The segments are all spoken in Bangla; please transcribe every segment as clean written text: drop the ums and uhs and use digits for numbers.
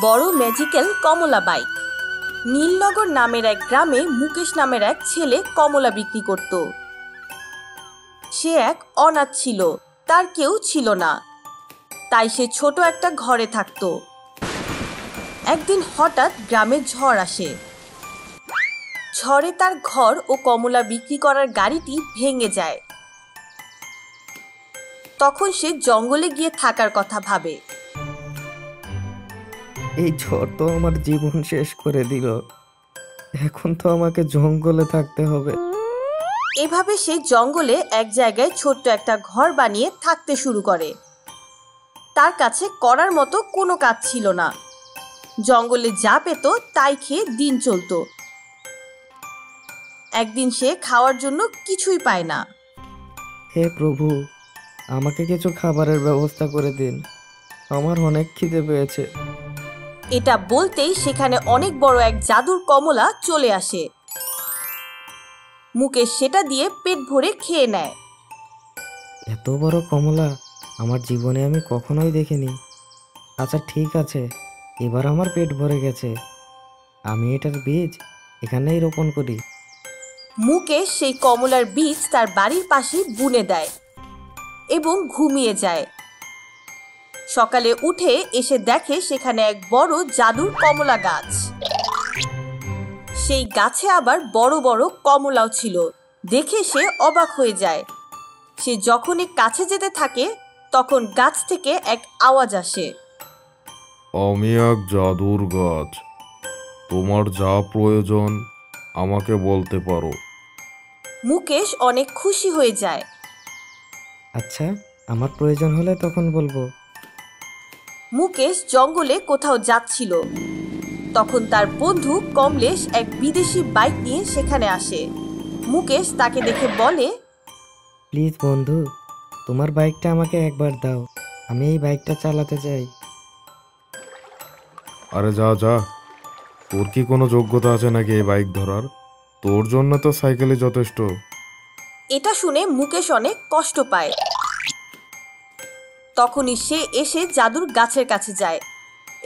বড় ম্যাজিক্যাল কমলা বাইক। নীলনগর নামের এক গ্রামে মুকেশ নামের এক ছেলে কমলা বিক্রি করত। সে এক অনাথ ছিল, তার কেউ ছিল না, তাই সে ছোট একটা ঘরে থাকত। একদিন হঠাৎ গ্রামে ঝড় আসে। ঝড়ে তার ঘর ও কমলা বিক্রি করার গাড়িটি ভেঙে যায়। তখন সে জঙ্গলে গিয়ে থাকার কথা ভাবে। এই ঝড় তো আমার জীবন শেষ করে দিল, এখন তো আমাকে জঙ্গলে থাকতে হবে। এভাবে সে জঙ্গলে এক জায়গায় ছোট্ট একটা ঘর বানিয়ে থাকতে শুরু করে। তার কাছে করার মতো কোনো কাজ ছিল না, জঙ্গলে যা পেত তাই খেয়ে দিন চলত। একদিন সে খাওয়ার জন্য কিছুই পায় না। হে প্রভু, আমাকে কিছু খাবারের ব্যবস্থা করে দিন, আমার অনেক খিদে পেয়েছে। এটা বলতেই সেখানে অনেক বড় এক জাদুর কমলা চলে আসে। মুকেশ সেটা দিয়ে পেট ভরে খেয়ে নেয়। এত বড় কমলা আমার জীবনে আমি কখনোই দেখিনি। আচ্ছা ঠিক আছে, এবার আমার পেট ভরে গেছে, আমি এটার বীজ এখানেই রোপণ করি। মুকেশ সেই কমলার বীজ তার বাড়ির পাশে বুনে দেয় এবং ঘুমিয়ে যায়। সকালে উঠে এসে দেখে সেখানে এক বড় জাদুর কমলা গাছ। সেই গাছে আবার বড় বড় কমলাও ছিল। দেখে সে অবাক হয়ে যায়। সে যখনই কাছে যেতে থাকে তখন গাছ থেকে এক আওয়াজ আসে, আমি এক জাদুর গাছ, তোমার যা প্রয়োজন আমাকে বলতে পারো। মুকেশ অনেক খুশি হয়ে যায়। আচ্ছা, আমার প্রয়োজন হলে তখন বলবো। মুকেশ জঙ্গলে কোথাও যাচ্ছিল। তখন তার বন্ধু কমলেশ এক বিদেশি বাইক নিয়ে সেখানে আসে। মুকেশ তাকে দেখে বলে, প্লিজ বন্ধু, তোমার বাইকটা আমাকে একবার দাও, আমি এই বাইকটা চালাতে চাই। আরে যা যা, তোর কি কোনো যোগ্যতা আছে নাকি এই বাইক ধরার? তোর জন্য তো সাইকেলই যথেষ্ট। এটা শুনে মুকেশ অনেক কষ্ট পায়। তখনই সে এসে জাদুর গাছের কাছে যায়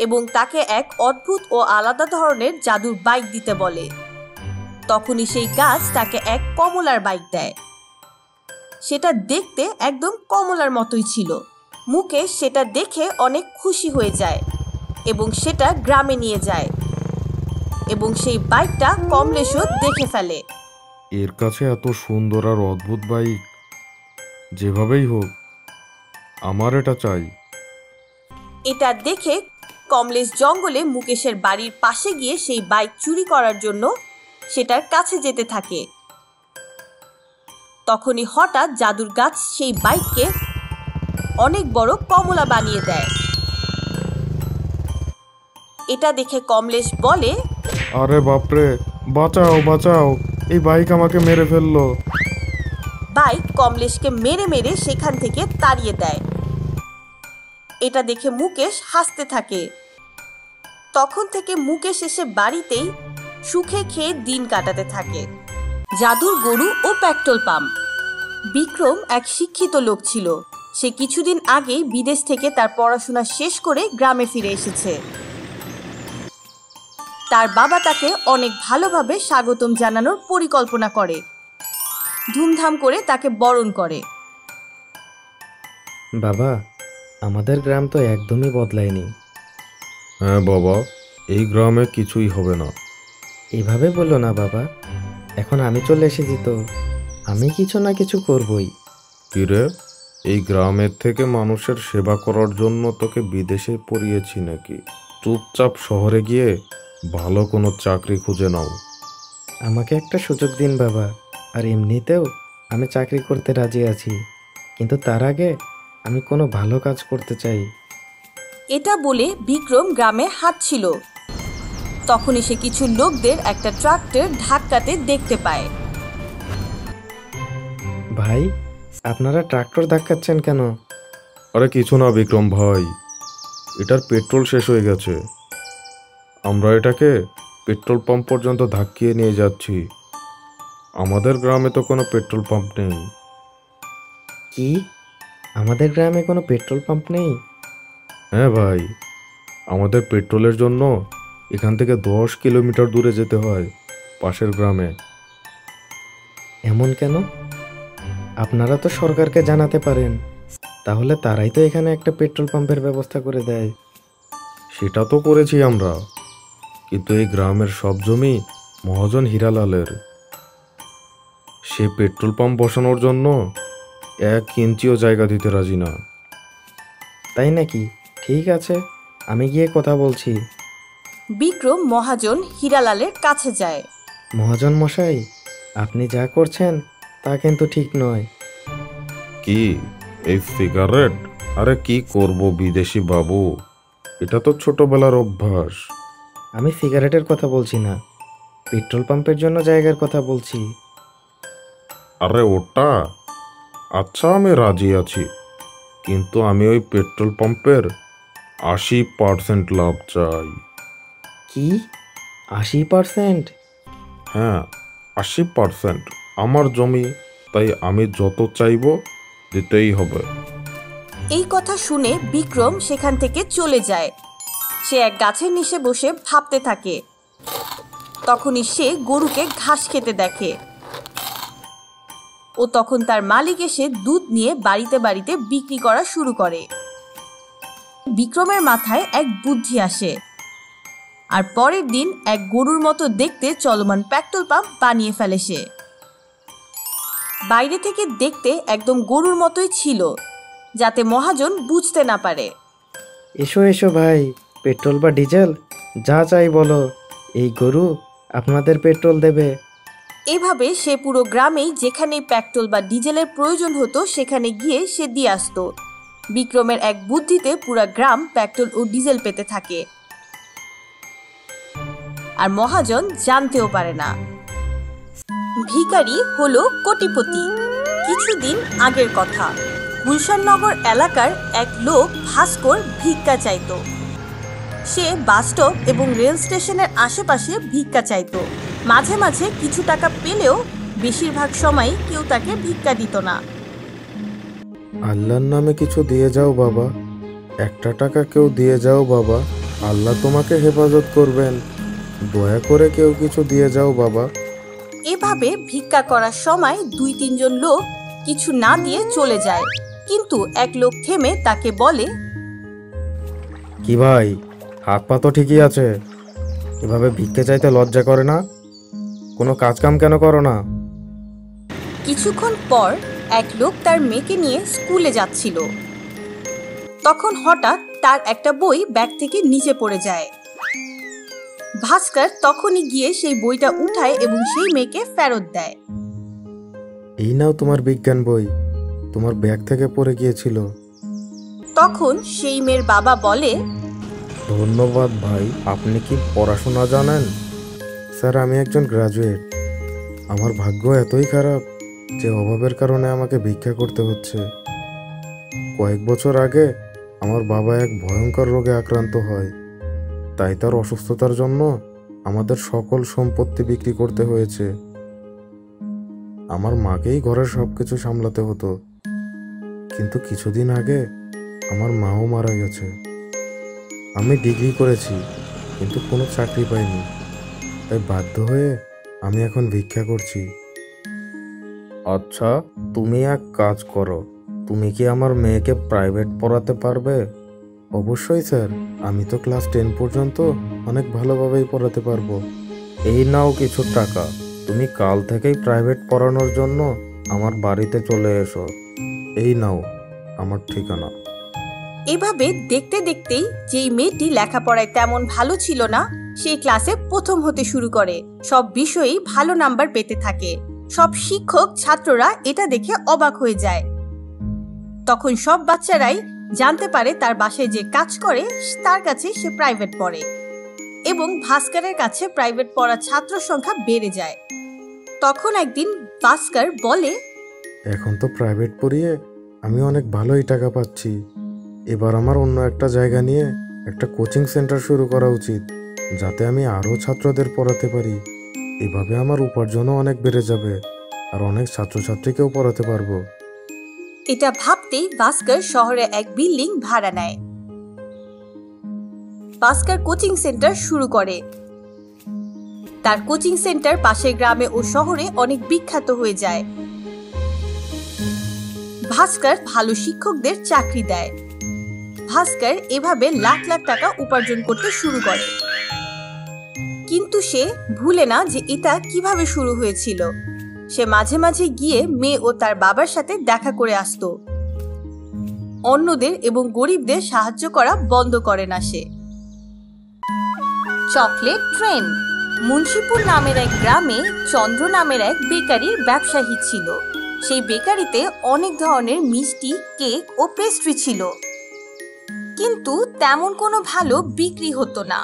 এবং তাকে এক অদ্ভুত ও আলাদা ধরনের জাদুর বাইক দিতে বলে। তখনই সেই গাছ তাকে এক কমলার বাইক দেয়। সেটা দেখতে একদম কমলার মতোই ছিল। মুকেশ সেটা দেখে অনেক খুশি হয়ে যায় এবং সেটা গ্রামে নিয়ে যায় এবং সেই বাইকটা কমলেশও দেখে ফেলে। এর কাছে এত সুন্দর আর অদ্ভুত বাইক, যেভাবেই হোক আমার এটা চাই। এটা দেখে কমলেশ জঙ্গলে মুকেশের বাড়ির পাশে গিয়ে সেই বাইক চুরি করার জন্য সেটার কাছে যেতে থাকে। তখনই হঠাৎ জাদুর গাছ সেই বাইককে অনেক বড় কমলা বানিয়ে দেয়। এটা দেখে কমলেশ বলে, আরে বাপরে, বাঁচাও বাঁচাও, এই বাইক আমাকে মেরে ফেললো। বাইক কমলেশকে মেরে মেরে সেখান থেকে তাড়িয়ে দেয়। এটা দেখে মুকেশ হাসতে থাকে। তখন থেকে মুকেশ এসে বাড়িতেই সুখে খেয়ে দিন কাটাতে থাকে। জাদুর গরু ও পেট্রোল পাম্প। বিক্রম এক শিক্ষিত লোক ছিল। সে কিছুদিন আগেই বিদেশ থেকে তার পড়াশোনা শেষ করে গ্রামে ফিরে এসেছে। তার বাবা তাকে অনেক ভালোভাবে স্বাগতম জানানোর পরিকল্পনা করে, ধুমধাম করে তাকে বরণ করে। বাবা, আমাদের গ্রাম তো একদমই বদলায়নি। হ্যাঁ বাবা, এই গ্রামে কিছুই হবে না। এভাবে বলো না বাবা, এখন আমি চলে এসেছি তো, আমি কিছু না কিছু করবই। কিরে, এই গ্রামের থেকে মানুষের সেবা করার জন্য তোকে বিদেশে পড়িয়েছি নাকি? চুপচাপ শহরে গিয়ে ভালো কোনো চাকরি খুঁজে নাও। আমাকে একটা সুযোগ দিন বাবা, আর এমনিতেও আমি চাকরি করতে রাজি আছি, কিন্তু তার আগে আমি কোনো ভালো কাজ করতে চাই। এটা বলে বিক্রম গ্রামে হাঁটছিল। তখনই সে কিছু লোকদের একটা ট্রাক্টর ধাক্কাতে দেখতে পায়। ভাই, আপনারা ট্রাক্টর ধাক্কাচ্ছেন কেন? আরে কিছু না বিক্রম ভাই, এটার পেট্রোল শেষ হয়ে গেছে, আমরা এটাকে পেট্রোল পাম্প পর্যন্ত ধাক্কিয়ে নিয়ে যাচ্ছি। আমাদের গ্রামে তো কোনো পেট্রোল পাম্প নেই। কি, আমাদের গ্রামে কোনো পেট্রোল পাম্প নেই? হ্যাঁ ভাই, আমাদের পেট্রোলের জন্য এখান থেকে 10 কিলোমিটার দূরে যেতে হয়, পাশের গ্রামে। এমন কেন? আপনারা তো সরকারকে জানাতে পারেন, তাহলে তারাই তো এখানে একটা পেট্রোল পাম্পের ব্যবস্থা করে দেয়। সেটা তো করেছি আমরা, কিন্তু এই গ্রামের সব জমি মহাজন হীরালালের। সে পেট্রোল পাম্প বসানোর জন্য 1 ইঞ্চিও জায়গা দিতে রাজি না। তাই নাকি? ঠিক আছে, আমি গিয়ে কথা বলছি। বিক্রম মহাজন হীরালালের কাছে যায়। মহাজন মশাই, আপনি যা করছেন তা কিন্তু ঠিক নয়। কি, এই সিগারেট? আরে কি করব বিদেশি বাবু, এটা তো ছোটবেলার অভ্যাস। আমি সিগারেটের কথা বলছি না, পেট্রোল পাম্পের জন্য জায়গার কথা বলছি। আরে ওটা আচ্ছা, আমি রাজি আছি, কিন্তু আমি ওই পেট্রোল পাম্পের 80% লাভ চাই। কি, 80%? হ্যাঁ, 80%। আমার জমি, তাই আমি যত চাইবো দিতেই হবে। এই কথা শুনে বিক্রম সেখান থেকে চলে যায়। সে এক গাছের নিচে বসে ভাবতে থাকে। তখনই সে গরুকে ঘাস খেতে দেখে। ও তখন তার মালিক এসে দুধ নিয়ে বাড়িতে বাড়িতে বিক্রি করা শুরু করে। বিক্রমের মাথায় এক বুদ্ধি আসে, আর পরের দিন এক গরুর মতো দেখতে চলমান পেট্রোল পাম্প বানিয়ে ফেলে সে। বাইরে থেকে দেখতে একদম গরুর মতোই ছিল, যাতে মহাজন বুঝতে না পারে। এসো এসো ভাই, পেট্রোল বা ডিজেল যা চাই বলো, এই গরু আপনাদের পেট্রোল দেবে। এভাবে সে পুরো গ্রামেই যেখানে পেট্রোল বা ডিজেলের প্রয়োজন হতো সেখানে গিয়ে সে দিয়ে আসতো। বিক্রমের এক বুদ্ধিতে পুরো গ্রাম পেট্রোল ও ডিজেল পেতে থাকে, আর মহাজন জানতেও পারে না। ভিখারি হলো কোটিপতি। কিছুদিন আগের কথা, গুলশাননগর এলাকার এক লোক ভাস্কর ভিক্ষা চাইতো। সে বাস স্টপ এবং রেল স্টেশনের আশেপাশে ভিক্ষা চাইতো। মাঝে মাঝে কিছু টাকা পেলেও বেশিরভাগ সময় কেউ তাকে ভিক্ষা দিত না। আল্লাহর নামে কিছু দিয়ে যাও বাবা, একটা টাকা কেউ দিয়ে যাও বাবা, আল্লাহ তোমাকে হেফাজত করবেন, দয়া করে কেউ কিছু দিয়ে যাও বাবা। এভাবে ভিক্ষা করার সময় 2-3 জন লোক কিছু না দিয়ে চলে যায়, কিন্তু এক লোক থেমে তাকে বলে, কি ভাই, হাত পা তো ঠিকই আছে, এভাবে ভিক্ষে চাইতে লজ্জা করে না? কোনো কাজ কাম কেন করো না? কিছুক্ষণ পর এক লোক তার মেয়েকে নিয়ে স্কুলে যাচ্ছিল। তখন হঠাৎ তার একটা বই ব্যাগ থেকে নিচে পড়ে যায়। ভাস্কর তখনই গিয়ে সেই বইটা উঠায় এবং সেই মেয়েকে ফেরত দেয়। এই নাও তোমার বিজ্ঞান বই, তোমার ব্যাগ থেকে পড়ে গিয়েছিল। তখন সেই মেয়ের বাবা বলে, ধন্যবাদ ভাই, আপনি কি পড়াশোনা জানেন? স্যার, আমি একজন গ্রাজুয়েট। আমার ভাগ্য এতই খারাপ যে অভাবের কারণে আমাকে ভিক্ষা করতে হচ্ছে। কয়েক বছর আগে আমার বাবা এক ভয়ঙ্কর রোগে আক্রান্ত হয়, তাই তার অসুস্থতার জন্য আমাদের সকল সম্পত্তি বিক্রি করতে হয়েছে। আমার মাকেই ঘরের সবকিছু সামলাতে হতো, কিন্তু কিছুদিন আগে আমার মাও মারা গেছে। আমি ডিগ্রি করেছি, কিন্তু কোনো চাকরি পাইনি, তাই বাধ্য হয়ে আমি এখন ভিক্ষা করছি। আচ্ছা, তুমি এক কাজ করো, তুমি কি আমার মেয়েকে প্রাইভেট পড়াতে পারবে? অবশ্যই স্যার, আমি তো ক্লাস 10 পর্যন্ত অনেক ভালোভাবেই পড়াতে পারবো। এই নাও কিছু টাকা, তুমি কাল থেকেই প্রাইভেট পড়ানোর জন্য আমার বাড়িতে চলে এসো। এই নাও আমার ঠিকানা। এভাবে দেখতে দেখতেই যেই মেয়েটি লেখাপড়ায় তেমন ভালো ছিল না, সেই ক্লাসে প্রথম হতে শুরু করে। সব বিষয়েই ভালো নাম্বার পেতে থাকে। সব শিক্ষক ছাত্ররা এটা দেখে অবাক হয়ে যায়। তখন সব বাচ্চারাই জানতে পারে তার বাসায় যে কাজ করে তার কাছে সে প্রাইভেট পড়ে, এবং ভাস্করের কাছে প্রাইভেট পড়া ছাত্র সংখ্যা বেড়ে যায়। তখন একদিন ভাস্কর বলে, এখন তো প্রাইভেট পড়িয়ে আমি অনেক ভালোই টাকা পাচ্ছি। এবার আমার অন্য একটা জায়গা নিয়ে একটা কোচিং সেন্টার শুরু করা উচিত, যাতে আমি আরও ছাত্রদের পড়াতে পারি। এভাবে আমার উপার্জনও অনেক বেড়ে যাবে, আর অনেক ছাত্রছাত্রীকেও পড়াতে পারবো। এটা ভাবতেই ভাস্কর শহরে এক বিল্ডিং ভাড়া নেয়। ভাস্কর কোচিং সেন্টার শুরু করে। তার কোচিং সেন্টার পাশের গ্রামে ও শহরে অনেক বিখ্যাত হয়ে যায়। ভাস্কর ভালো শিক্ষকদের চাকরি দেয়। ভাস্কর এভাবে লাখ লাখ টাকা উপার্জন করতে শুরু করে। কিন্তু সে ভুলে না যে এটা কিভাবে শুরু হয়েছিল। সে মাঝে মাঝে গিয়ে মেয়ে ও তার বাবার সাথে দেখা করে আসতো। অন্যদের এবং গরিবদের সাহায্য করা বন্ধ করে না সে। Chocolate train. মুন্সিপুর নামের এক গ্রামে চন্দ্র নামের এক বেকারির ব্যবসায়ী ছিল। সেই বেকারিতে অনেক ধরনের মিষ্টি, কেক ও পেস্ট্রি ছিল, কিন্তু তেমন কোনো ভালো বিক্রি হতো না।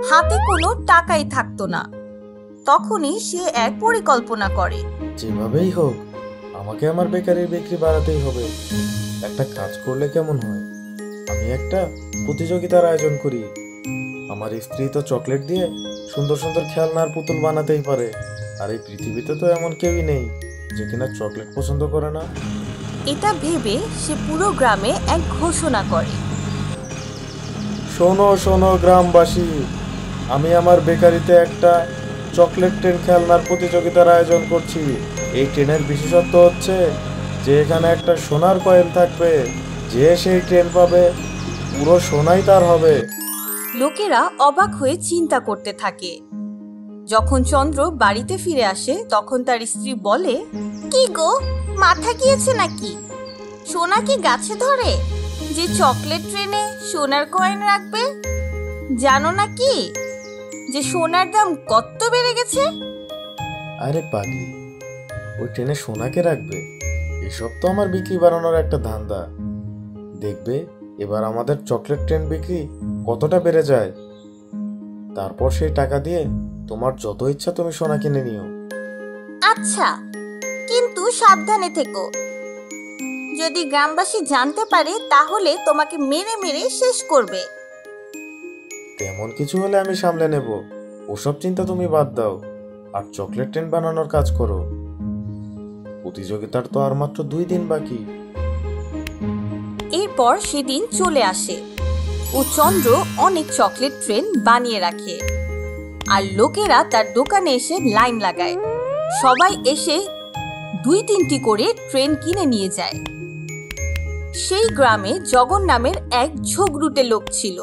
হাতে কোনো টাকাই থাকতো না। তখনই সে এক পরিকল্পনা করে। যেভাবেই হোক আমাকে আমার বেকারির বিক্রি বাড়াতেই হবে। একটা কাজ করলে কেমন হয়, আমি একটা প্রতিযোগিতার আয়োজন করি। আমার স্ত্রী তো চকলেট দিয়ে সুন্দর সুন্দর খেলনার পুতুল বানাতেই পারে, আর এই পৃথিবীতে তো এমন কেউই নেই যে কিনা চকলেট পছন্দ করে না। এটা ভেবে সে পুরো গ্রামে এক ঘোষণা করে। শোনো শোনো গ্রামবাসী, আমি আমার বেকারিতে একটা চকলেট ট্রেন খেলনার প্রতিযোগিতার আয়োজন করছি। এই ট্রেনের বিশেষত্ব হচ্ছে যে এখানে একটা সোনার কয়েন থাকবে। যে সেই ট্রেন পাবে পুরো সোনাই তার হবে। লোকেরা অবাক হয়ে চিন্তা করতে থাকে। যখন চন্দ্র বাড়িতে ফিরে আসে তখন তার স্ত্রী বলে, কি গো, মাথা গিয়েছে নাকি? সোনা কি গাছে ধরে যে চকলেট ট্রেনে সোনার কয়েন রাখবে? জানো নাকি যে সোনার দাম কত বেড়ে গেছে? আরে পাগলি, ওই ট্রেনে সোনাকে রাখবে? এসব তো আমার বিক্রি বাড়ানোর একটা ধান্দা। দেখবে এবার আমাদের চকলেট ট্রেন বিক্রি কতটা বেড়ে যায়। তারপর সেই টাকা দিয়ে তোমার যত ইচ্ছা তুমি সোনা কিনে নিও। আচ্ছা, কিন্তু সাবধানে থেকো। যদি গ্রামবাসী জানতে পারে তাহলে তোমাকে মেরে মেরে শেষ করবে। তেমন কিছু হলে আমি সামলে নেব, ওসব চিন্তা তুমি বাদ দাও, আর চকলেট ট্রেন বানানোর কাজ করো। প্রতিযোগিতার তো আর মাত্র 2 দিন বাকি। এরপর সেদিন চলে আসে ও চন্দ্র অনেক চকলেট ট্রেন বানিয়ে রাখে, আর লোকেরা তার দোকানে এসে লাইন লাগায়। সবাই এসে 2-3টি করে ট্রেন কিনে নিয়ে যায়। সেই গ্রামে জগন নামের এক ঝগড়ুটে লোক ছিল।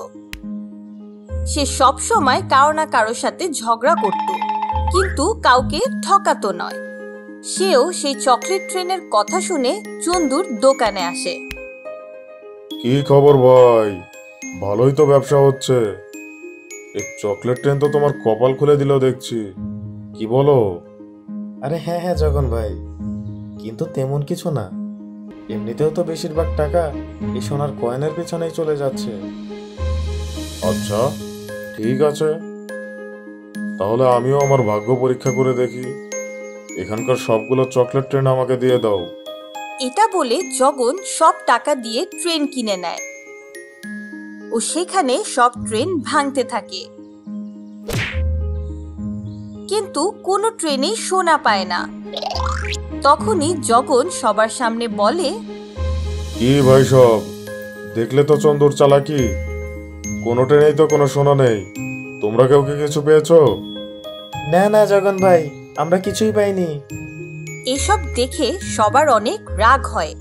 সে সব সময় কারো না কারোর সাথে ঝগড়া করত, কিন্তু কাউকে ঠকাতো নয়। সেও সেই চকলেট ট্রেনের কথা শুনে চন্দুর দোকানে আসে। কি খবর ভাই? ভালোই তো ব্যবসা হচ্ছে। এই চকলেট ট্রেন তো তোমার কপাল খুলে দিল দেখছি, কি বলো? আরে হ্যাঁ হ্যাঁ জগন ভাই, কিন্তু তেমন কিছু না। এমনিতেও তো বেশিরভাগ টাকা এই সোনার কয়েনের পেছনেই চলে যাচ্ছে। আচ্ছা ঠিক আছে, তাহলে আমিও আমার ভাগ্য পরীক্ষা করে দেখি। এখানকার সবগুলো চকলেট ট্রেন আমাকে দিয়ে দাও। এটা বলে জগন সব টাকা দিয়ে ট্রেন কিনে নেয় ও সেখানে সব ট্রেন ভাঙতে থাকে, কিন্তু কোনো ট্রেনেই সোনা পায় না। তখনই জগন সবার সামনে বলে, কি ভাই সব, দেখলে তো চন্দুর চালাকি। কোনো ট্রেনেই তো কোনো সোনা নেই। তোমরা কেউ কি কিছু পেয়েছো? না না জগন ভাই, আমরা কিছুই পাইনি। এসব দেখে সবার অনেক রাগ হয়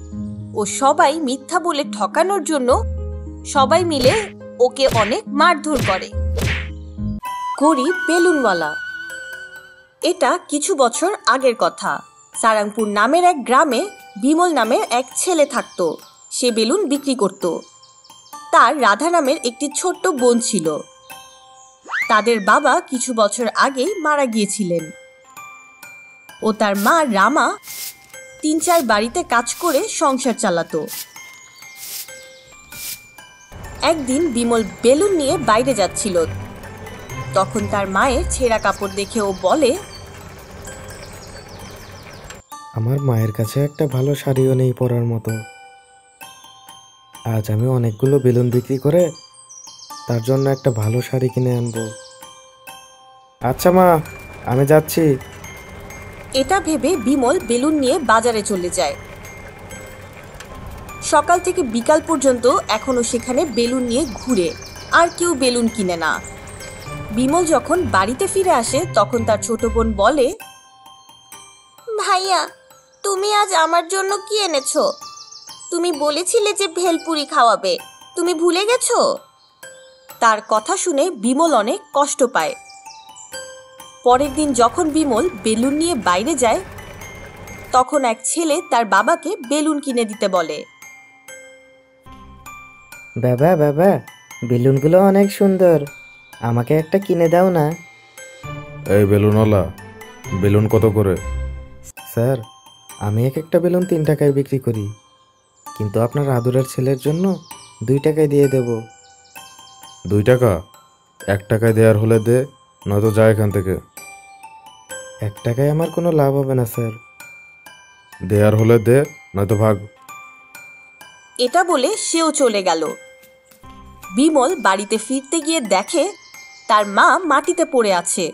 ও সবাই মিথ্যা বলে ঠকানোর জন্য সবাই মিলে ওকে অনেক মারধর করে। গরিব বেলুনওয়ালা। এটা কিছু বছর আগের কথা। সারাংপুর নামের এক গ্রামে বিমল নামের এক ছেলে থাকতো। সে বেলুন বিক্রি করত। তার রাধা নামের একটি ছোট্ট বোন ছিল। তাদের বাবা কিছু বছর আগেই মারা গিয়েছিলেন ও তার মা রামা 3-4 বাড়িতে কাজ করে সংসার চালাতো। একদিন বিমল বেলুন নিয়ে বাইরে যাচ্ছিল। তখন তার মায়ের ছেঁড়া কাপড় দেখে ও বলে, আমার মায়ের কাছে একটা ভালো শাড়িও নেই পরার মতো। আজ আমি অনেকগুলো বেলুন বিক্রি করে তার জন্য একটা ভালো শাড়ি কিনে আনবো। আচ্ছা মা, আমি যাচ্ছি। এটা ভেবে বিমল বেলুন নিয়ে বাজারে চলে যায়। সকাল থেকে বিকাল পর্যন্ত এখনো সেখানে বেলুন নিয়ে ঘুরে আর কেউ বেলুন কিনে না। বিমল যখন বাড়িতে ফিরে আসে তখন তার ছোট বোন বলে, ভাইয়া, তুমি আজ আমার জন্য কি এনেছো? তুমি বলেছিলে যে ভেলপুরি খাওয়াবে, তুমি ভুলে গেছো? তার কথা শুনে বিমল অনেক কষ্ট পায়। পরের দিন যখন বিমল বেলুন নিয়ে বাইরে যায় তখন এক ছেলে তার বাবাকে বেলুন কিনে দিতে বলে। বাবা বাবা, বেলুনগুলো অনেক সুন্দর, আমাকে একটা কিনে দাও না। এই বেলুনওয়ালা, বেলুন কত করে? স্যার, আমি এক একটা বেলুন 3 টাকায় বিক্রি করি, কিন্তু আপনার আদুরের ছেলের জন্য 2 টাকায় দিয়ে দেব। 2 টাকা? 1 টাকায় দেওয়ার হলে দে, নয়তো যা এখান থেকে। 1 টাকায় আমার কোনো লাভ হবে না স্যার। দেওয়ার হলে দে, নয়তো ভাগ। এটা বলে সেও চলে গেল। বিমল বাড়িতে ফিরতে গিয়ে দেখে তার মা মাটিতে পড়ে আছে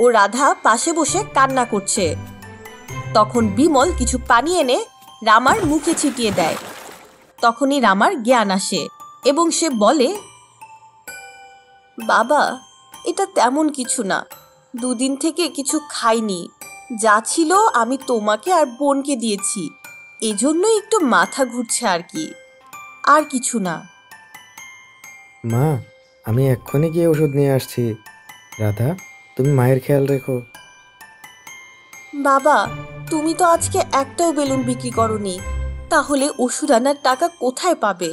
ও রাধা পাশে বসে কান্না করছে। তখন বিমল কিছু পানি এনে রামার মুখে ছিটিয়ে দেয়। তখনই রামার জ্ঞান আসে এবং সে বলে, বাবা, এটা তেমন কিছু না, 2 দিন থেকে কিছু খাইনি, যা ছিল আমি তোমাকে আর বোনকে দিয়েছি, এজন্যই একটু মাথা ঘুরছে আর কি, আর কিছু না। মা, আমি এক্ষুনি গিয়ে ওষুধ নিয়ে আসছি। রাধা, তুমি মায়ের খেয়াল রেখো। বাবা, তুমি তো আজকে একটাও বেলুন বিক্রি করনি, তাহলে ওষুধ আনার টাকা কোথায় পাবে?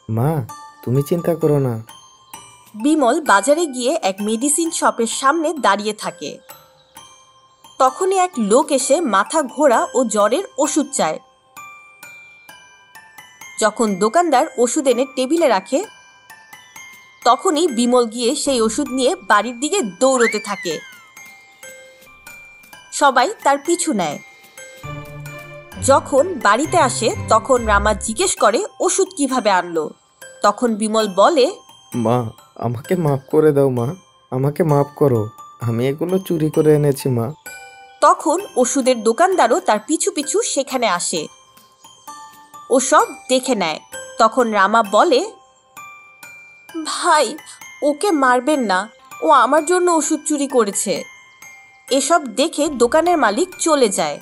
মা, তুমি চিন্তা করো না। বিমল বাজারে গিয়ে এক মেডিসিন শপের সামনে দাঁড়িয়ে থাকে। তখনই এক লোক এসে মাথা ঘোরা ও জ্বরের ওষুধ চায়। যখন দোকানদার ওষুধ এনে টেবিলে রাখে তখনই বিমল গিয়ে সেই ওষুধ নিয়ে বাড়ির দিকে দৌড়তে থাকে। সবাই তার পিছু নেয়। যখন বাড়িতে আসে তখন রামা জিজ্ঞেস করে ওষুধ কিভাবে আনলো। তখন বিমল বলে, মা, আমাকে মাফ করে দাও মা, আমাকে মাফ করো, আমি এগুলো চুরি করে এনেছি মা। তখন ওষুধের দোকানদারও তার পিছু পিছু সেখানে আসে ও সব দেখে নেয়। তখন রামা বলে, ভাই, ওকে মারবেন না, ও আমার জন্য ওষুধ চুরি করেছে। এসব দেখে দোকানের মালিক চলে যায়।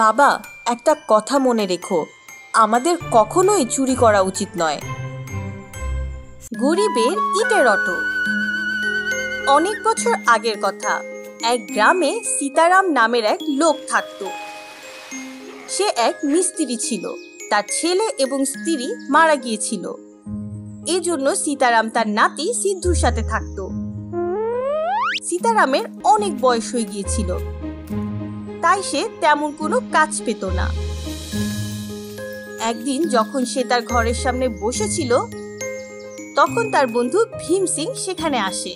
বাবা, একটা কথা মনে রেখো, আমাদের কখনোই চুরি করা উচিত নয়। গরিবের ইটের অটো। অনেক বছর আগের কথা, এক গ্রামে সীতারাম নামের এক লোক থাকত। সে এক মিস্ত্রি ছিল। তার ছেলে এবং স্ত্রী মারা গিয়েছিল। এজন্য সীতারাম তার নাতি সিদ্ধুর সাথে থাকত। সীতারামের অনেক বয়স হয়ে গিয়েছিল, তাই সে তেমন কোনো কাজ পেত না। একদিন যখন সে তার ঘরের সামনে বসেছিল তখন তার বন্ধু ভীম সিং সেখানে আসে।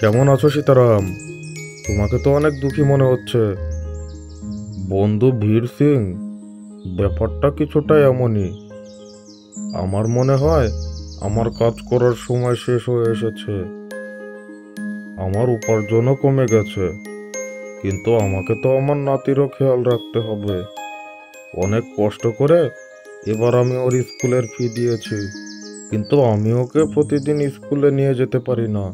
কেমন আছো সীতারাম? তোমাকে তো অনেক দুঃখী মনে হচ্ছে। বন্ধু বীর সিং, ব্যাপারটা কিছুটা এমনই। আমার মনে হয় আমার কাজ করার সময় শেষ হয়ে এসেছে। আমার উপার্জনও কমে গেছে, কিন্তু আমাকে তো আমার নাতিরও খেয়াল রাখতে হবে। অনেক কষ্ট করে এবার আমি ওর স্কুলের ফি দিয়েছি, কিন্তু আমি ওকে প্রতিদিন স্কুলে নিয়ে যেতে পারি না।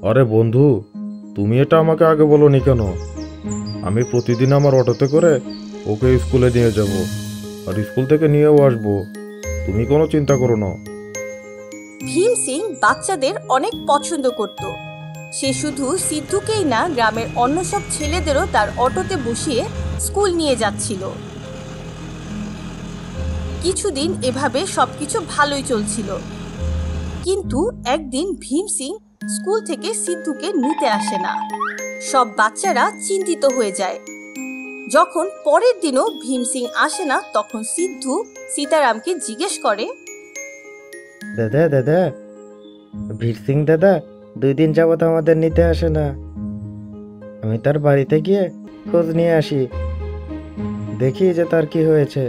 আরে বন্ধু, তুমি এটা আমাকে আগে বলোনি কেন? আমি প্রতিদিন আমার অটোতে করে ওকে স্কুলে নিয়ে যাব আর স্কুল থেকে নিয়েও আসবো। তুমি কোনো চিন্তা করো না। ভীম সিং বাচ্চাদের অনেক পছন্দ করত। সে শুধু সিদ্ধুকেই না, গ্রামের অন্য সব ছেলেদেরও তার অটোতে বসিয়ে স্কুল নিয়ে যাচ্ছিল। কিছুদিন এভাবে সবকিছু ভালোই চলছিল, কিন্তু একদিন ভীম সিং স্কুল থেকে সিদ্ধুকে নিতে আসে না। সব বাচ্চারা চিন্তিত হয়ে যায়। যখন পরের দিনও ভীম সিং আসে না তখন সিদ্ধু সীতারামকে জিজ্ঞেস করে, দাদা দাদা, বীর সিং দাদা 2 দিন যাবত আমাদের নিতে আসে না। আমি তার বাড়িতে গিয়ে খোঁজ নিয়ে আসি, দেখি যে তার কি হয়েছে।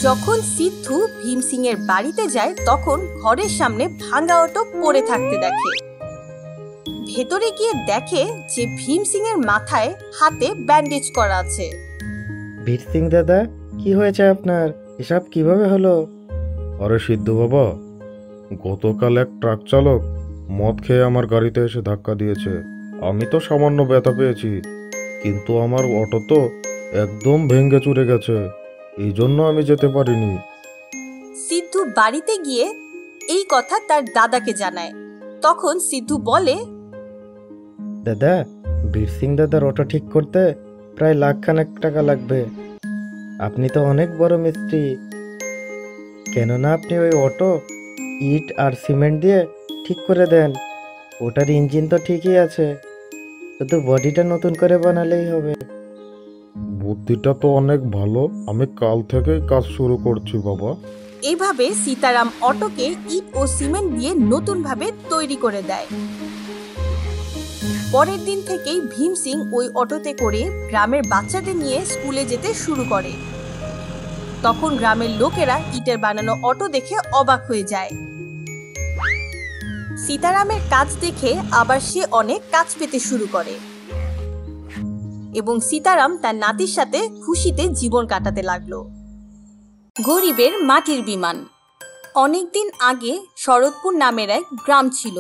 যখন সিদ্ধু ভীম সিং এর বাড়িতে যায় তখন ঘরের সামনে ভাঙা অটো পড়ে থাকতে দেখে। ভেতরে গিয়ে দেখে যে ভীম সিং এর মাথায় হাতে ব্যান্ডেজ করা আছে। বীর সিং দাদা, কি হয়েছে আপনার? এসব কিভাবে হলো? আরে সিদ্ধু বাবা, গতকাল এক ট্রাক চালক মদ খেয়ে আমার গাড়িতে এসে ধাক্কা দিয়েছে। আমি তো সামান্য ব্যথা পেয়েছি, কিন্তু আমার অটো তো একদম ভেঙে চুরে গেছে, এই জন্য আমি যেতে পারিনি। সিদ্ধু বাড়িতে গিয়ে এই কথা তার দাদাকে জানায়। তখন সিদ্ধু বলে, দাদা, বীর সিং দাদার অটো ঠিক করতে প্রায় লাখখানেক টাকা লাগবে। আপনি তো অনেক বড় মিস্ত্রি, কেননা আপনি ওই অটো ইট আর সিমেন্ট দিয়ে ঠিক করে দেন। ওটার ইঞ্জিন তো ঠিকই আছে, শুধু বডিটা নতুন করে বানালেই হবে। বুদ্ধিটা তো অনেক ভালো, আমি কাল থেকেই কাজ শুরু করছি বাবা। এভাবে সীতারাম অটোকে ইট ও সিমেন্ট দিয়ে নতুনভাবে তৈরি করে দেয়। পরের দিন থেকেই ভীম সিং ওই অটোতে করে গ্রামের বাচ্চাদের নিয়ে স্কুলে যেতে শুরু করে। তখন গ্রামের লোকেরা ইটের বানানো অটো দেখে অবাক হয়ে যায়। সীতারামের কাজ দেখে আবার সে অনেক কাজ পেতে শুরু করে এবং সীতারাম তার নাতির সাথে খুশিতে জীবন কাটাতে লাগলো। গরিবের মাটির বিমান। অনেকদিন আগে শরৎপুর নামের এক গ্রাম ছিল।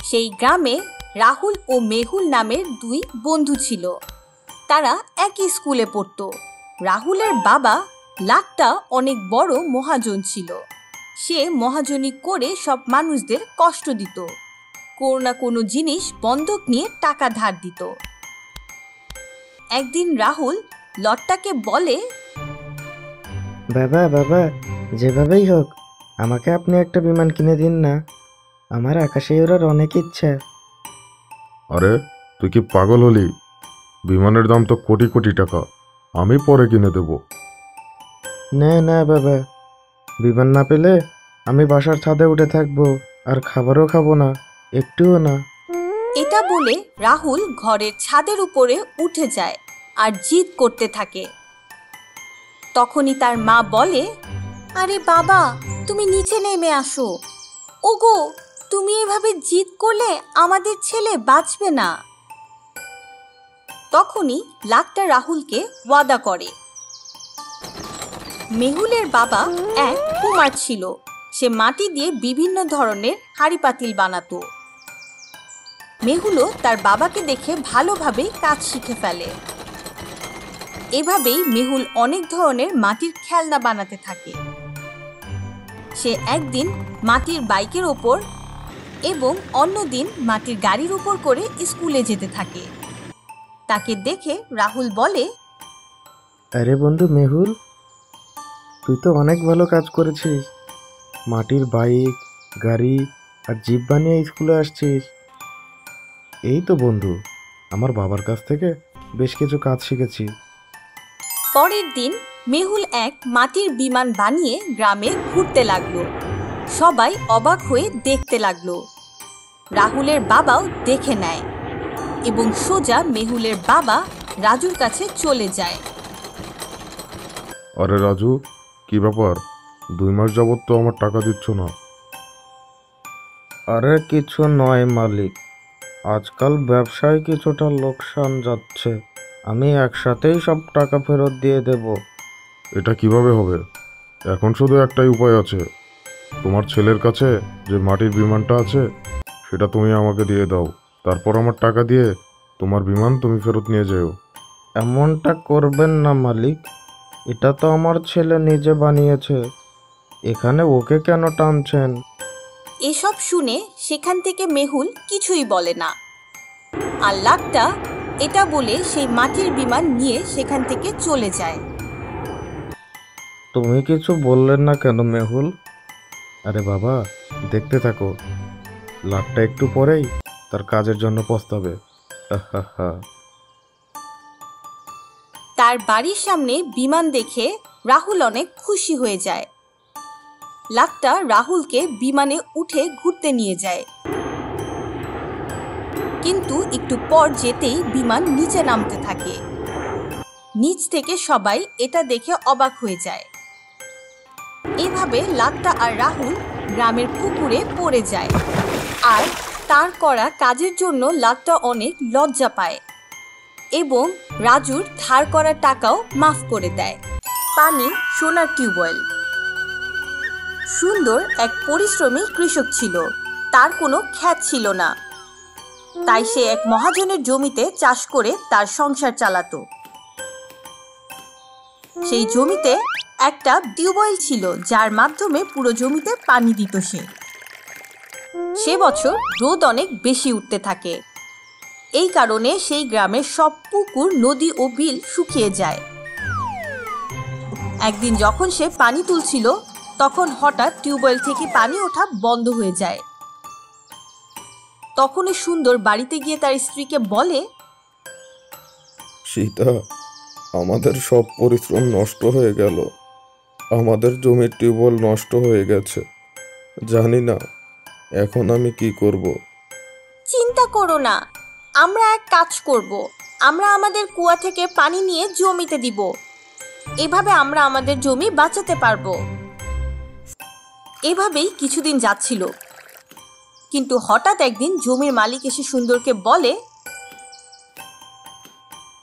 সেই গ্রামে রাহুল ও মেহুল নামের দুই বন্ধু ছিল। তারা একই স্কুলে পড়তো। রাহুলের বাবা লাট্টা অনেক বড় মহাজন ছিল। সে মহাজনী করে সব মানুষদের কষ্ট দিত, কোনো না কোনো জিনিস বন্ধক নিয়ে টাকা ধার দিত। একদিন রাহুল লট্টাকে বলে, বাবা বাবা, যেভাবেই হোক আমাকে আপনি একটা বিমান কিনে দিন না, আমার আকাশে ওড়ার অনেক ইচ্ছা। আরে তুই কি পাগল হলি? বিমানের দাম তো কোটি কোটি টাকা, আমি পরে কিনে দেব। না না বাবা, বিমান না পেলে আমি বাসার ছাদে উঠে থাকবো, আর খাবারও খাবো না, একটুও না। এটা বলে রাহুল ঘরের ছাদের উপরে উঠে যায় আর জিদ করতে থাকে। তখনই তার মা বলে, আরে বাবা, তুমি নিচে নেমে আসো। ওগো, তুমি এভাবে জিদ করলে আমাদের ছেলে বাঁচবে না। তখনই লাট্টা রাহুলকে ওয়াদা করে। মেহুলের বাবা এক কুমার ছিল। সে মাটি দিয়ে বিভিন্ন ধরনের হাঁড়ি পাতিল বানাতো। মেহুলও তার বাবাকে দেখে ভালোভাবে কাজ শিখে ফেলে। এভাবেই মেহুল অনেক ধরনের মাটির খেলনা বানাতে থাকে। সে একদিন মাটির বাইকের ওপর এবং অন্যদিন মাটির গাড়ির উপর করে স্কুলে যেতে থাকে। তাকে দেখে রাহুল বলে, আরে বন্ধু মেহুল, তুই তো অনেক ভালো কাজ করেছিস, মাটির বাইক, গাড়ি আর জিপ বানিয়ে স্কুলে আসছিস। এই তো বন্ধু, আমার বাবার কাছ থেকে বেশ কিছু কাজ শিখেছি। পরের দিন মেহুল এক মাটির বিমান বানিয়ে গ্রামে ঘুরতে লাগলো। সবাই অবাক হয়ে দেখতে লাগলো। রাহুলের বাবাও দেখে নেয় এবং সোজা মেহুলের বাবা রাজুর কাছে চলে যায়। আরে রাজু, কি ব্যাপার? 2 মাস যাবত তো আমার টাকা দিচ্ছ না। আরে কিছু নয় মালিক, আজকাল ব্যবসায় কিছুটা লোকসান যাচ্ছে, আমি একসাথেই সব টাকা ফেরত দিয়ে দেব। এটা কিভাবে হবে? এখন শুধু একটাই উপায় আছে। তোমার ছেলের কাছে যে মাটির বিমানটা আছে সেটা তুমি আমাকে দিয়ে দাও, তারপর আমার টাকা দিয়ে তোমার বিমান তুমি ফেরত নিয়ে যেও। এমনটা করবেন না মালিক, এটা তো আমার ছেলে নিজে বানিয়েছে, এখানে ওকে কেন টানছেন? এসব শুনে সেখান থেকে মেহুল কিছুই বলে না। আর লাট্টা এটা বলে সেই মাটির বিমান নিয়ে সেখান থেকে চলে যায়। তুমি কিছু বললেন না কেন মেহুল? আরে বাবা, দেখতে থাকো, লাটটা একটু পরেই তার কাজের জন্য পস্তাবে। তার বাড়ির সামনে বিমান দেখে রাহুল অনেক খুশি হয়ে যায়। লাট্টা রাহুলকে বিমানে উঠে ঘুরতে নিয়ে যায়, কিন্তু একটু পর যেতেই বিমান নিচে নামতে থাকে। নিচ থেকে সবাই এটা দেখে অবাক হয়ে যায়। এভাবে লাট্টা আর রাহুল গ্রামের পুকুরে পড়ে যায়। আর তার করা কাজের জন্য লাট্টা অনেক লজ্জা পায় এবং রাজুর ধার করা টাকাও মাফ করে দেয়। পানি সোনার টিউবওয়েল। সুন্দর এক পরিশ্রমী কৃষক ছিল। তার কোনো ক্ষেত ছিল না, তাই সে এক মহাজনের জমিতে চাষ করে তার সংসার চালাতো। সেই জমিতে একটা টিউবওয়েল ছিল, যার মাধ্যমে পুরো জমিতে পানি দিত সে বছর রোদ অনেক বেশি উঠতে থাকে। এই কারণে সেই গ্রামের সব পুকুর, নদী ও বিল শুকিয়ে যায়। একদিন যখন সে পানি তুলছিল, তখন হঠাৎ টিউবওয়েল থেকে পানি ওঠা বন্ধ হয়ে যায়। তখনই সুন্দর বাড়িতে গিয়ে তার স্ত্রীকে বলে, সীতা, আমাদের সব পরিশ্রম নষ্ট হয়ে গেল। আমাদের জমির টিউবওয়েল নষ্ট হয়ে গেছে। জানি না এখন আমি কি করব। চিন্তা করো না, আমরা এক কাজ করব। আমরা আমাদের কুয়া থেকে পানি নিয়ে জমিতে দিব। এভাবে আমরা আমাদের জমি বাঁচাতে পারবো। এভাবেই কিছুদিন যাচ্ছিল, কিন্তু হঠাৎ একদিন জমির মালিক এসে সুন্দরকে বলে,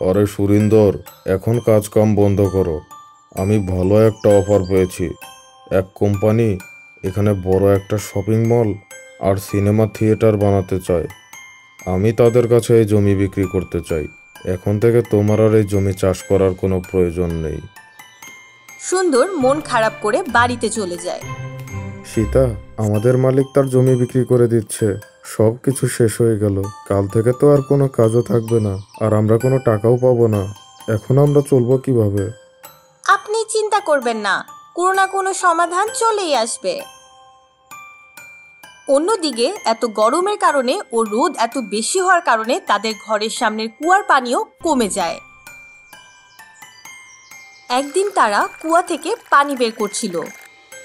আরে সুরিন্দর, এখন কাজ কাম বন্ধ করো। আমি ভালো একটা অফার পেয়েছি। এক কোম্পানি এখানে বড় একটা শপিং মল আর সিনেমা থিয়েটার বানাতে চায়। আমি তাদের কাছে এই জমি বিক্রি করতে চাই। এখন থেকে তোমার আর এই জমি চাষ করার কোনো প্রয়োজন নেই। সুন্দর মন খারাপ করে বাড়িতে চলে যায়। সীতা, আমাদের মালিক তার জমি বিক্রি করে দিচ্ছে। সব কিছু শেষ হয়ে গেল। কাল থেকে তো আর কোনো কাজও থাকবে না, আর আমরা কোনো টাকাও পাবো না। এখন আমরা চলবো কিভাবে? আপনি চিন্তা করবেন না, কোনো না কোনো সমাধান চলেই আসবে। অন্যদিকে এত গরমের কারণে ও রোদ এত বেশি হওয়ার কারণে তাদের ঘরের সামনের কুয়ার পানিও কমে যায়। একদিন তারা কুয়া থেকে পানি বের করছিল,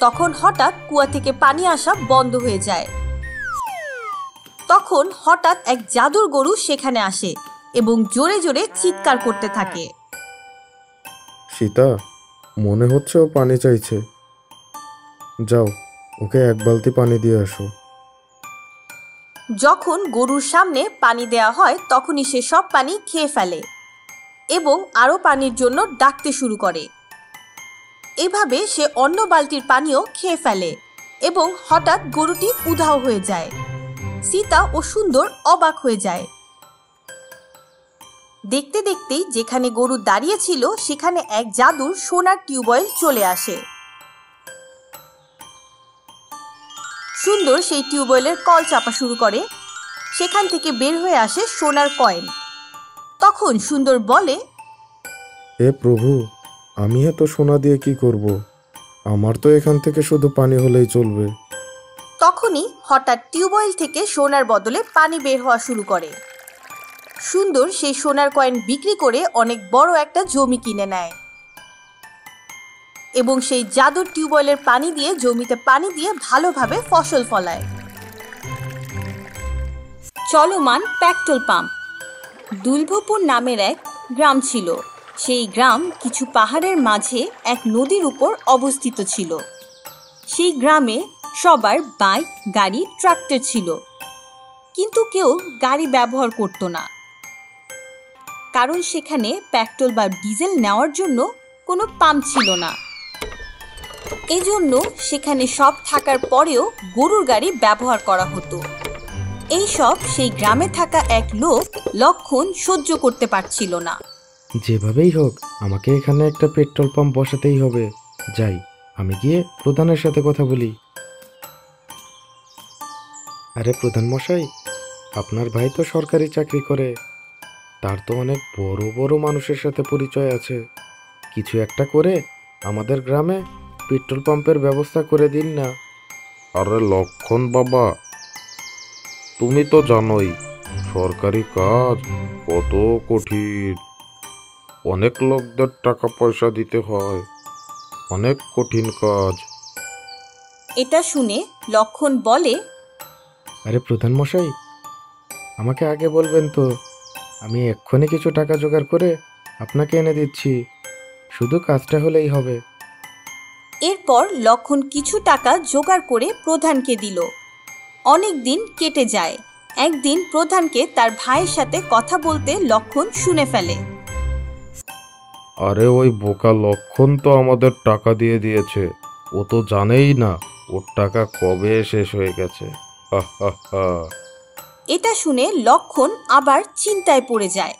তখন হঠাৎ কুয়া থেকে পানি আসা বন্ধ হয়ে যায়। তখন হঠাৎ এক জাদুর গরু সেখানে আসে এবং জোরে জোরে চিৎকার করতে থাকে। সীতা, মনে হচ্ছে ও পানি চাইছে। যাও, ওকে এক বালতি পানি দিয়ে আসো। যখন গরুর সামনে পানি দেয়া হয়, তখনই সে সব পানি খেয়ে ফেলে এবং আরো পানির জন্য ডাকতে শুরু করে। এভাবে সে অন্য বালতির পানিও খেয়ে ফেলে এবং হঠাৎ গরুটি উধাও হয়ে যায়। সীতা ও সুন্দর অবাক হয়ে যায়। দেখতে দেখতেই যেখানে গরু দাঁড়িয়ে ছিল সেখানে এক জাদুর সোনার টিউবওয়েল চলে আসে। সুন্দর সেই টিউবওয়েলের কল চাপা শুরু করে। সেখান থেকে বের হয়ে আসে সোনার কয়েন। তখন সুন্দর বলে, হে প্রভু, আমি এত সোনা দিয়ে কি করব? আমার তো এখান থেকে শুধু পানি হলেই চলবে। তখনই হঠাৎ টিউবওয়েল থেকে সোনার বদলে পানি বের হওয়া শুরু করে। সুন্দর সেই সোনার কয়েন বিক্রি করে অনেক বড় একটা জমি কিনে নেয় এবং সেই জাদুর টিউবওয়েলের পানি দিয়ে জমিতে পানি দিয়ে ভালোভাবে ফসল ফলায়। চলমান পেট্রোল পাম্প। দুলভপুর নামের এক গ্রাম ছিল। সেই গ্রাম কিছু পাহাড়ের মাঝে এক নদীর উপর অবস্থিত ছিল। সেই গ্রামে সবার বাইক, গাড়ি, ট্রাক্টর ছিল, কিন্তু কেউ গাড়ি ব্যবহার করত না, কারণ সেখানে পেট্রোল বা ডিজেল নেওয়ার জন্য কোনো পাম্প ছিল না। এজন্য সেখানে সব থাকার পরেও গরুর গাড়ি ব্যবহার করা হতো। এই সব সেই গ্রামে থাকা এক লোক লক্ষণ সহ্য করতে পারছিল না। যেভাবেই হোক আমাকে এখানে একটা পেট্রোল পাম্প বসাতেই হবে। যাই, আমি গিয়ে প্রধানের সাথে কথা বলি। আরে প্রধান মশাই, আপনার ভাই তো সরকারি চাকরি করে। তার তো অনেক বড় বড় মানুষের সাথে পরিচয় আছে। কিছু একটা করে আমাদের গ্রামে পেট্রোল পাম্পের ব্যবস্থা করে দিন না। আরে লক্ষণ বাবা, তুমি তো জানোই সরকারি কাজ কত কঠিন। অনেক লোকদের টাকা পয়সা দিতে হয়, অনেক কঠিন কাজ। এটা শুনে লক্ষণ বলে, আরে প্রধান মশাই, আমাকে আগে বলবেন তো, আমি এক্ষুনি কিছু টাকা জোগাড় করে আপনাকে এনে দিচ্ছি। শুধু কাজটা হলেই হবে। এরপর লক্ষণ কিছু টাকা জোগাড় করে প্রধানকে দিল। অনেক দিন কেটে যায়। একদিন প্রধানকে তার ভাইয়ের সাথে কথা বলতে লক্ষণ শুনে ফেলে। আরে ওই বোকা লক্ষণ তো আমাদের টাকা দিয়ে দিয়েছে। ও তো জানেই না ওর টাকা কবে শেষ হয়ে গেছে। হা হা হা। এটা শুনে লক্ষণ আবার চিন্তায় পড়ে যায়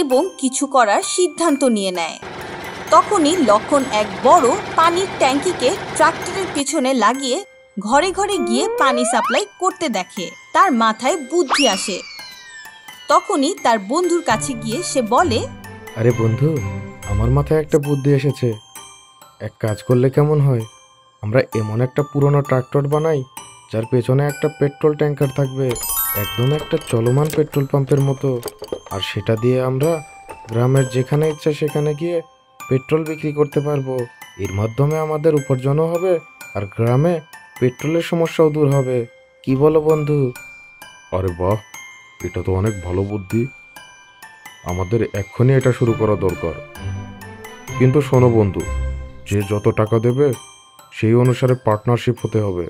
এবং কিছু করার সিদ্ধান্ত নিয়ে নেয়। তখনই লক্ষণ এক বড় পানির ট্যাঙ্কিকে ট্রাক্টরের পেছনে লাগিয়ে ঘরে ঘরে গিয়ে পানি সাপ্লাই করতে দেখে। তার মাথায় বুদ্ধি আসে। তখনই তার বন্ধুর কাছে গিয়ে সে বলে, আরে বন্ধু, আমার মাথায় একটা বুদ্ধি এসেছে। এক কাজ করলে কেমন হয়, আমরা এমন একটা পুরনো ট্রাক্টর বানাই যার পেছনে একটা পেট্রোল ট্যাঙ্কার থাকবে, একদম একটা চলমান পেট্রোল পাম্পের মতো। আর সেটা দিয়ে আমরা গ্রামের যেখানে ইচ্ছা সেখানে গিয়ে পেট্রোল বিক্রি করতে পারবো। এর মাধ্যমে আমাদের উপার্জনও হবে আর গ্রামে পেট্রোলের সমস্যাও দূর হবে। কি বলো বন্ধু? আরে বাহ, এটা তো অনেক ভালো বুদ্ধি। আমাদের এক্ষুনি এটা শুরু করা দরকার। কিন্তু শোনো বন্ধু, যে যত টাকা দেবে সেই অনুসারে পার্টনারশিপ হতে হবে।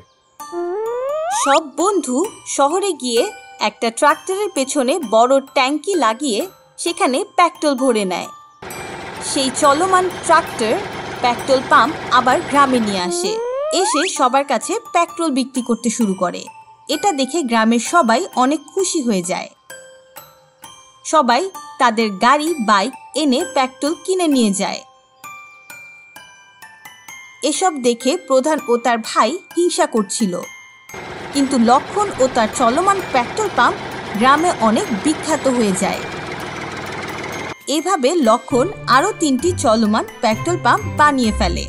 সব বন্ধু শহরে গিয়ে একটা ট্রাক্টরের পেছনে বড় ট্যাঙ্কি লাগিয়ে সেখানে পেট্রোল ভরে নেয়। সেই চলমান ট্রাক্টর পেট্রোল পাম্প আবার গ্রামে নিয়ে আসে, এসে সবার কাছে পেট্রোল বিক্রি করতে শুরু করে। এটা দেখে গ্রামের সবাই অনেক খুশি হয়ে যায়। সবাই তাদের গাড়ি বাইক এনে পেট্রোল কিনে নিয়ে যায়। এসব দেখে প্রধান ও তার ভাই হিংসা করছিল, কিন্তু লক্ষণ ও তার চলমান পেট্রোল পাম্প গ্রামে অনেক বিখ্যাত হয়ে যায়। এভাবে লক্ষণ আরো 3টি চলমান পেট্রোল পাম্প বানিয়ে ফেলে।